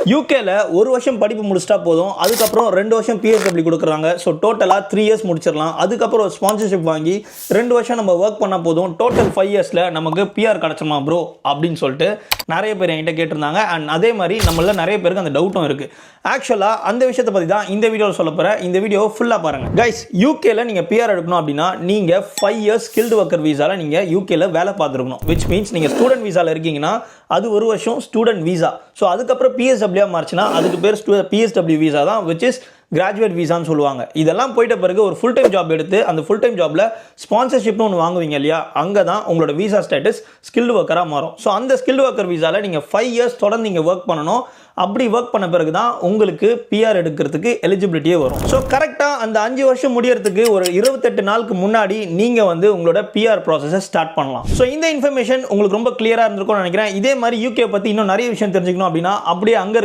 யூகேல ஒரு வருஷம் படிப்பு முடிச்சிட்டா போதும், அதுக்கப்புறம் 2 வருஷம் பிஎஸ்டபிள்யூ கொடுக்குறாங்க. ஸோ டோட்டலாக 3 இயர்ஸ் முடிச்சிடலாம். அதுக்கப்புறம் ஒரு ஸ்பான்சர்ஷிப் வாங்கி 2 வருஷம் நம்ம ஒர்க் பண்ணால் போதும், டோட்டல் 5 இயர்ஸில் நமக்கு பிஆர் கிடச்சிமா ப்ரோ அப்படின்னு சொல்லிட்டு நிறைய பேர் என்கிட்ட கேட்டிருந்தாங்க. அண்ட் அதே மாதிரி நம்மள நிறைய பேருக்கு அந்த டவுட்டும் இருக்குது. ஆக்சுவலாக அந்த விஷயத்தை பற்றி தான் இந்த வீடியோவில் சொல்ல போகிறேன். இந்த வீடியோ ஃபுல்லாக பாருங்கள் கைஸ். யூகேல நீங்கள் பிஆர் எடுக்கணும் அப்படின்னா நீங்கள் 5 இயர்ஸ் ஸ்கில்டு ஒர்க்கர் வீசாவில் நீங்கள் யூகேல வேலை பார்த்துருக்கணும். விச் மீன்ஸ் நீங்கள் ஸ்டூடெண்ட் வீசாவில் இருக்கீங்கன்னா அது ஒரு வருஷம் ஸ்டூடெண்ட் வீசா. ஸோ அதுக்கப்புறம் பிஎஸ்டபிள்யூ மாறிச்சுன்னா அதுக்கு பேர் பிஎஸ்டபிள்யூ வீசா தான், விச் இஸ் கிராஜுவேட் வீசான்னு சொல்லுவாங்க. இதெல்லாம் போயிட்ட பிறகு ஒரு ஃபுல் டைம் ஜாப் எடுத்து அந்த ஃபுல் டைம் ஜாப்ல ஸ்பான்சர்ஷிப்னு ஒன்று வாங்குவீங்க இல்லையா, அங்கே தான் உங்களோட வீசா ஸ்டேட்டஸ் ஸ்கில்டு ஒர்க்கராக மாறும். ஸோ அந்த ஸ்கில்டு ஒர்க்கர் வீசாவில் நீங்கள் 5 இயர்ஸ் தொடர்ந்து நீங்கள் ஒர்க் பண்ணணும். அப்படி ஒர்க் பண்ண பிறகு தான் உங்களுக்கு பிஆர் எடுக்கிறதுக்கு எலிஜிபிலிட்டியே வரும். ஸோ கரெக்டாக அந்த 5 வருஷம் முடியறதுக்கு ஒரு 28 நாளுக்கு முன்னாடி நீங்கள் வந்து உங்களோட பிஆர் ப்ராசஸை ஸ்டார்ட் பண்ணலாம். ஸோ இந்த இன்ஃபர்மேஷன் உங்களுக்கு ரொம்ப கிளியராக இருந்திருக்கும்னு நினைக்கிறேன். இதே மாதிரி யூகே பற்றி இன்னும் நிறைய விஷயம் தெரிஞ்சுக்கணும் அப்படின்னா அப்படியே அங்கே